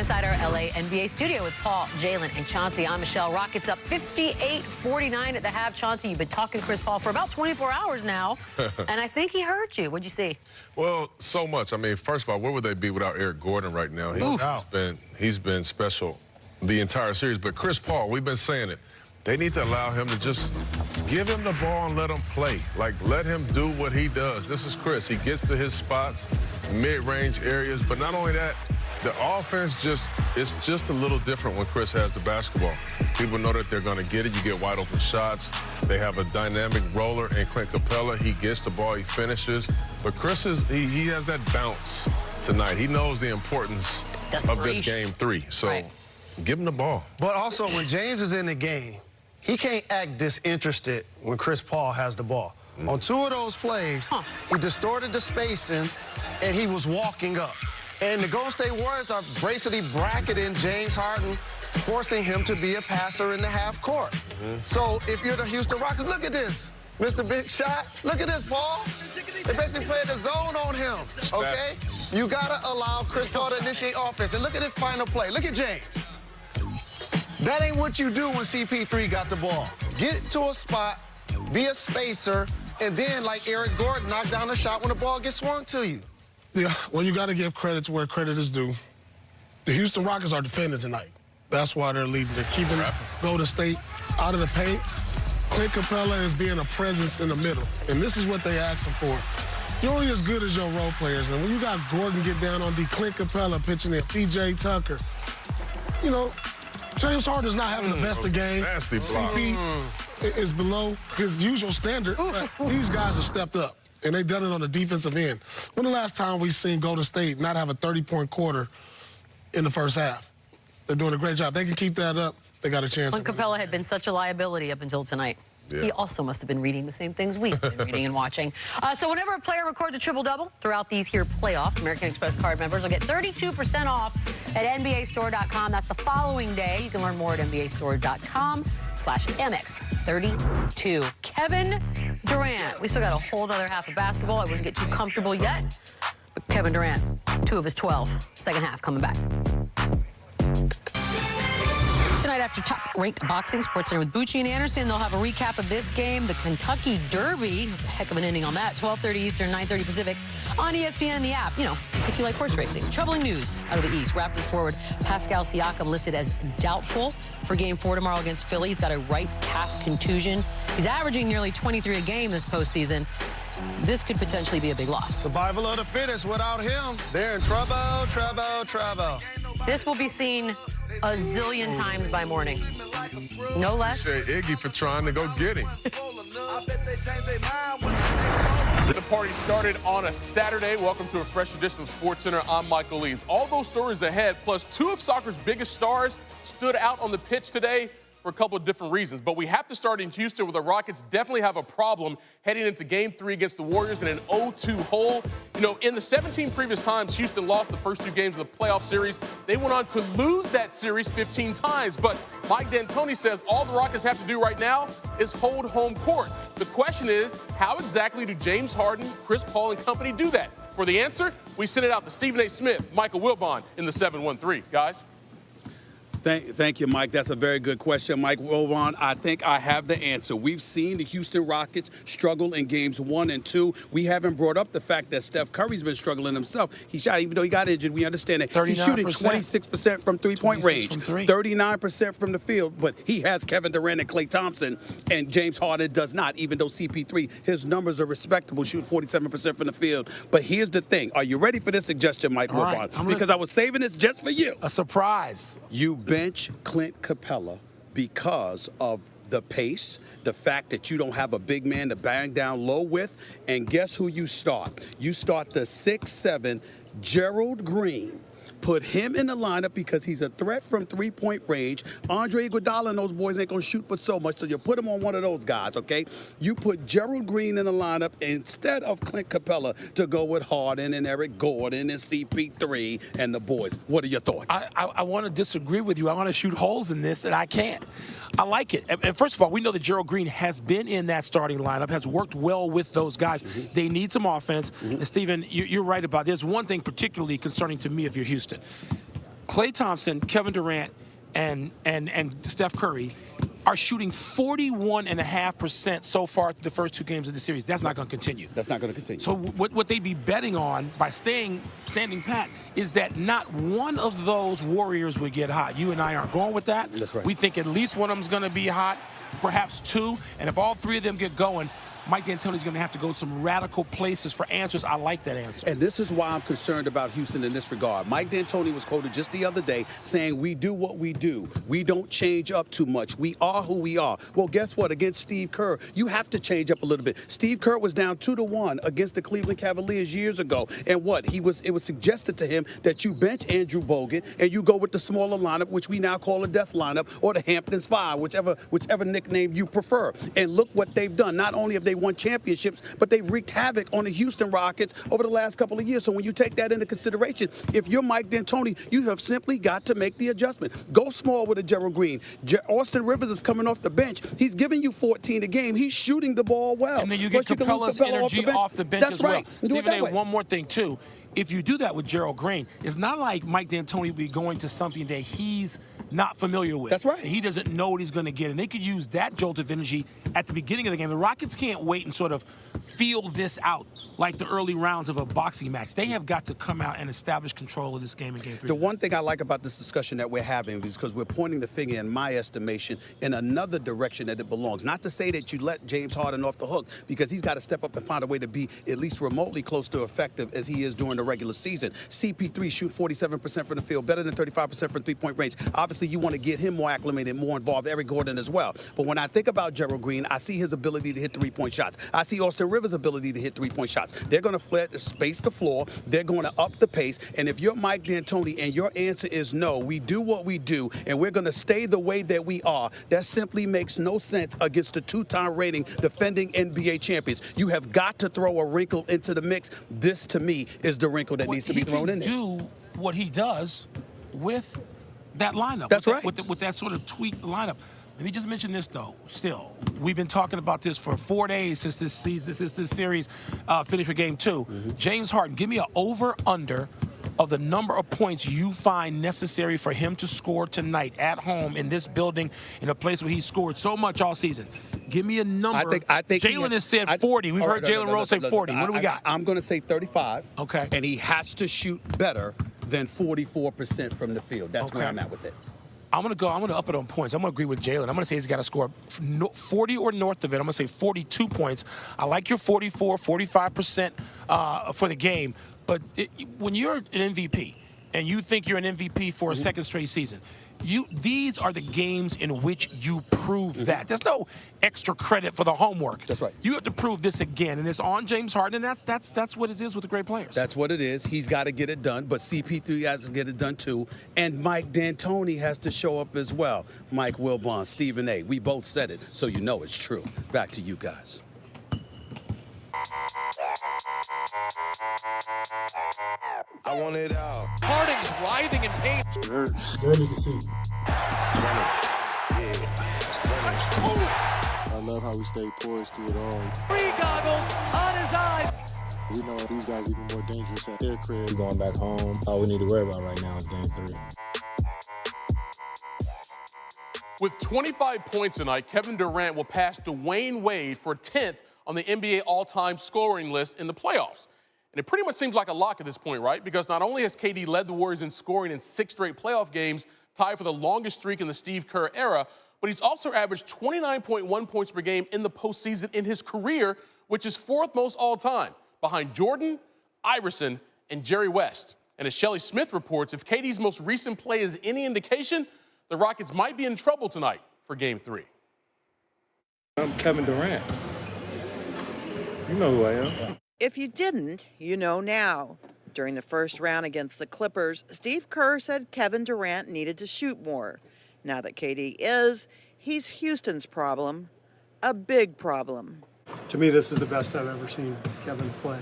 inside our LA NBA studio with Paul, Jalen, and Chauncey. I'm Michelle. Rockets up 58-49 at the half. Chauncey, you've been talking Chris Paul for about 24 hours now, and I think he heard you. What'd you see? Well, so much. I mean, first of all, where would they be without Eric Gordon right now? He's been special the entire series. But Chris Paul, we've been saying it. They need to allow him to just give him the ball and let him play. Like, let him do what he does. This is Chris. He gets to his spots, mid-range areas. But not only that, the offense it's just a little different when Chris has the basketball. People know that they're going to get it. You get wide open shots. They have a dynamic roller in Clint Capella. He gets the ball, he finishes. But Chris he has that bounce tonight. He knows the importance of this game 3. So give him the ball. But also, when James is in the game, he can't act disinterested when Chris Paul has the ball. On 2 of those plays, he distorted the spacing, and he was walking up. And the Golden State Warriors are basically bracketing James Harden, forcing him to be a passer in the half court. So if you're the Houston Rockets, look at this, Mr. Big Shot. Look at this, Paul. They basically played the zone on him, okay? You got to allow Chris Paul to initiate offense. And look at this final play. Look at James. That ain't what you do when CP3 got the ball. Get to a spot, be a spacer, and then, like Eric Gordon, knock down the shot when the ball gets swung to you. Yeah, well, you got to give credit to where credit is due. The Houston Rockets are defending tonight. That's why they're leading. They're keeping Golden State out of the paint. Clint Capella is being a presence in the middle, and this is what they ask him for. You're only as good as your role players, and when you got Gordon get down on D, Clint Capella pitching in, P.J. Tucker, you know, James Harden is not having the best of game. Nasty block. CP is below his usual standard, but these guys have stepped up, and they've done it on the defensive end. When the last time we've seen Golden State not have a 30-point quarter in the first half? They're doing a great job. They can keep that up. They got a chance. Clint Capella had been such a liability up until tonight. He also must have been reading the same things we've been reading and watching. So whenever a player records a triple-double throughout these here playoffs, American Express card members will get 32% off at NBAstore.com. That's the following day. You can learn more at NBAstore.com/MX32. Kevin Durant. We still got a whole other half of basketball. I wouldn't get too comfortable yet. But Kevin Durant, 2 of his 12. Second half coming back. Tonight after Top-Ranked Boxing, SportsCenter with Bucci and Anderson, they'll have a recap of this game, the Kentucky Derby. It's a heck of an ending on that. 12:30 Eastern, 9:30 Pacific on ESPN and the app, you know, if you like horse racing. Troubling news out of the East. Raptors forward Pascal Siakam listed as doubtful for Game 4 tomorrow against Philly. He's got a right calf contusion. He's averaging nearly 23 a game this postseason. This could potentially be a big loss. Survival of the fittest. Without him, they're in trouble, trouble, trouble. This will be seen a zillion times by morning. No less. Iggy for trying to go get him. The party started on a Saturday. Welcome to a fresh edition of SportsCenter. I'm Michael Leeds. All those stories ahead, plus 2 of soccer's biggest stars stood out on the pitch today for a couple of different reasons. But we have to start in Houston, where the Rockets definitely have a problem heading into Game 3 against the Warriors in an 0-2 hole. You know, in the 17 previous times Houston lost the first 2 games of the playoff series, they went on to lose that series 15 times. But Mike D'Antoni says all the Rockets have to do right now is hold home court. The question is, how exactly do James Harden, Chris Paul, and company do that? For the answer, we send it out to Stephen A. Smith, Michael Wilbon in the 713. Guys? Thank you, Mike. That's a very good question, Mike Wilbon. I think I have the answer. We've seen the Houston Rockets struggle in games 1 and 2. We haven't brought up the fact that Steph Curry's been struggling himself. He shot, even though he got injured, we understand that. He's shooting 26% from three-point range, 39% from the field, but he has Kevin Durant and Klay Thompson, and James Harden does not, even though CP3, his numbers are respectable, shooting 47% from the field. But here's the thing. Are you ready for this suggestion, Mike Wilbon? Because I was saving this just for you. A surprise. You bench Clint Capella because of the pace, the fact that you don't have a big man to bang down low with, and guess who you start? You start the 6'7" Gerald Green. Put him in the lineup because he's a threat from three-point range. Andre Iguodala and those boys ain't going to shoot but so much, so you put him on one of those guys, okay? You put Gerald Green in the lineup instead of Clint Capella to go with Harden and Eric Gordon and CP3 and the boys. What are your thoughts? I want to disagree with you. I want to shoot holes in this, and I can't. I like it. And first of all, we know that Gerald Green has been in that starting lineup, has worked well with those guys. They need some offense. And, Stephen, you're right about this. One thing particularly concerning to me if you're Houston. Klay Thompson, Kevin Durant, and Steph Curry are shooting 41.5% so far through the first 2 games of the series. That's not going to continue. That's not going to continue. So what they'd be betting on by standing pat is that not one of those Warriors would get hot. You and I aren't going with that. That's right. We think at least one of them's going to be hot, perhaps 2. And if all 3 of them get going, Mike D'Antoni's going to have to go some radical places for answers. I like that answer. And this is why I'm concerned about Houston in this regard. Mike D'Antoni was quoted just the other day saying, we do what we do. We don't change up too much. We are who we are. Well, guess what? Against Steve Kerr, you have to change up a little bit. Steve Kerr was down 2-1 against the Cleveland Cavaliers years ago. And what? It was suggested to him that you bench Andrew Bogut and you go with the smaller lineup, which we now call a death lineup, or the Hamptons 5, whichever nickname you prefer. And look what they've done. Not only have they won championships, but they've wreaked havoc on the Houston Rockets over the last couple of years. So when you take that into consideration, if you're Mike D'Antoni, you have simply got to make the adjustment. Go small with a Gerald Green. Austin Rivers is coming off the bench. He's giving you 14 a game. He's shooting the ball well. And then you get Capella's energy off the bench That's as well. right. Stephen A., one more thing, too. If you do that with Gerald Green, it's not like Mike D'Antoni will be going to something that he's not familiar with. That's right. He doesn't know what he's going to get. And they could use that jolt of energy at the beginning of the game. The Rockets can't wait and sort of feel this out like the early rounds of a boxing match. They have got to come out and establish control of this game in Game 3. The one thing I like about this discussion that we're having is because we're pointing the finger, in my estimation, in another direction that it belongs. Not to say that you let James Harden off the hook, because he's got to step up and find a way to be at least remotely close to effective as he is during the regular season. CP3 shoot 47% from the field, better than 35% from three-point range. Obviously, you want to get him more acclimated, more involved, Eric Gordon as well. But when I think about Gerald Green, I see his ability to hit three-point shots. I see Austin Rivers' ability to hit three-point shots. They're going to space the floor. They're going to up the pace. And if you're Mike D'Antoni and your answer is no, we do what we do, and we're going to stay the way that we are, that simply makes no sense against the 2-time rating defending NBA champions. You have got to throw a wrinkle into the mix. This, to me, is the wrinkle that needs to be thrown in there. He can do what he does with that lineup. That's right. With that sort of tweaked lineup. Let me just mention this, though. Still, we've been talking about this for 4 days since this series finished for Game 2. James Harden, give me an over-under of the number of points you find necessary for him to score tonight at home in this building, in a place where he scored so much all season. Give me a number. I think Jalen has said 40. We've heard Jalen Rose say 40. What do we got? I'm going to say 35. Okay. And he has to shoot better than 44% from the field. That's where I'm at with it. I'm going to up it on points. I'm going to agree with Jalen. I'm going to say he's got to score 40 or north of it. I'm going to say 42 points. I like your 44, 45% for the game. But when you're an MVP and you think you're an MVP for a second straight season, these are the games in which you prove that. There's no extra credit for the homework. That's right. You have to prove this again, and it's on James Harden, and that's what it is with the great players. That's what it is. He's got to get it done, but CP3 has to get it done too, and Mike D'Antoni has to show up as well. Mike Wilbon, Stephen A. We both said it, so you know it's true. Back to you guys. I want it out. Harden's writhing in pain. It hurt. Barely to see. I love how we stay poised through it all. 3 goggles on his eyes. We know these guys even more dangerous at their crib. We're going back home. All we need to worry about right now is Game 3. With 25 points tonight, Kevin Durant will pass Dwayne Wade for 10th on the NBA all-time scoring list in the playoffs. And it pretty much seems like a lock at this point, right? Because not only has KD led the Warriors in scoring in 6 straight playoff games, tied for the longest streak in the Steve Kerr era, but he's also averaged 29.1 points per game in the postseason in his career, which is 4th most all-time, behind Jordan, Iverson, and Jerry West. And as Shelley Smith reports, if KD's most recent play is any indication, the Rockets might be in trouble tonight for Game 3. I'm Kevin Durant. You know who I am. If you didn't, you know now. During the first round against the Clippers, Steve Kerr said Kevin Durant needed to shoot more. Now that KD he's Houston's problem, a big problem. To me, this is the best I've ever seen Kevin play.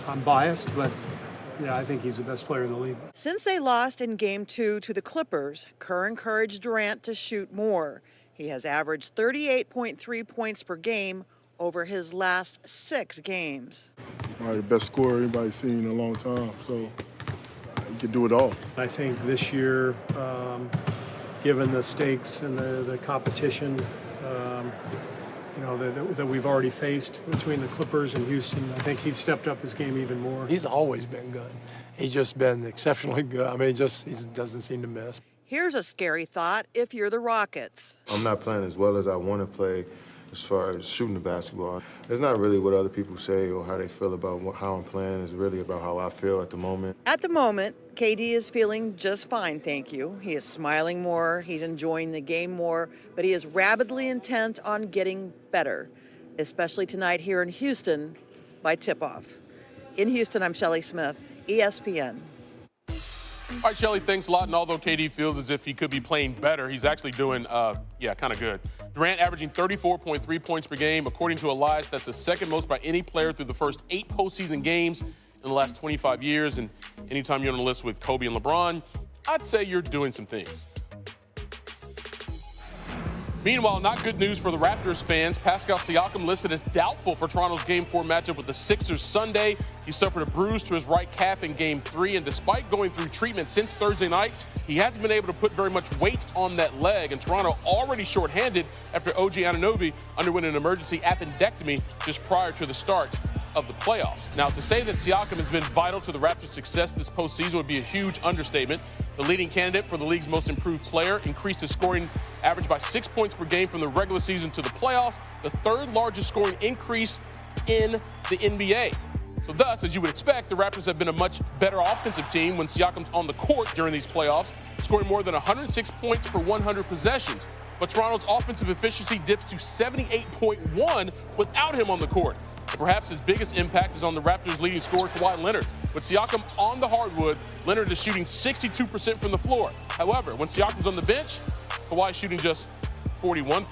I'm biased, but yeah, I think he's the best player in the league. Since they lost in Game 2 to the Clippers, Kerr encouraged Durant to shoot more. He has averaged 38.3 points per game over his last 6 games. the best scorer anybody's seen in a long time. So he can do it all. I think this year, given the stakes and the competition, that we've already faced between the Clippers and Houston, I think he's stepped up his game even more. He's always been good. He's just been exceptionally good. I mean, he doesn't seem to miss. Here's a scary thought if you're the Rockets. I'm not playing as well as I want to play as far as shooting the basketball. It's not really what other people say or how they feel about how I'm playing. It's really about how I feel at the moment. At the moment, KD is feeling just fine, thank you. He is smiling more, he's enjoying the game more, but he is rabidly intent on getting better, especially tonight here in Houston by tip-off. In Houston, I'm Shelley Smith, ESPN. All right, Shelley, thanks a lot. And although KD feels as if he could be playing better, he's actually doing, kind of good. Durant averaging 34.3 points per game. According to Elias, that's the second most by any player through the first 8 postseason games in the last 25 years. And anytime you're on the list with Kobe and LeBron, I'd say you're doing some things. Meanwhile, not good news for the Raptors fans. Pascal Siakam listed as doubtful for Toronto's Game 4 matchup with the Sixers Sunday. He suffered a bruise to his right calf in Game 3, and despite going through treatment since Thursday night, he hasn't been able to put very much weight on that leg, and Toronto already shorthanded after OG Anunoby underwent an emergency appendectomy just prior to the start of the playoffs. Now, to say that Siakam has been vital to the Raptors' success this postseason would be a huge understatement. The leading candidate for the league's most improved player increased his scoring average by 6 points per game from the regular season to the playoffs, the third largest scoring increase in the NBA. So thus, as you would expect, the Raptors have been a much better offensive team when Siakam's on the court during these playoffs, scoring more than 106 points per 100 possessions. But Toronto's offensive efficiency dips to 78.1 without him on the court. And perhaps his biggest impact is on the Raptors' leading scorer, Kawhi Leonard. With Siakam on the hardwood, Leonard is shooting 62% from the floor. However, when Siakam's on the bench, Kawhi is shooting just 41%.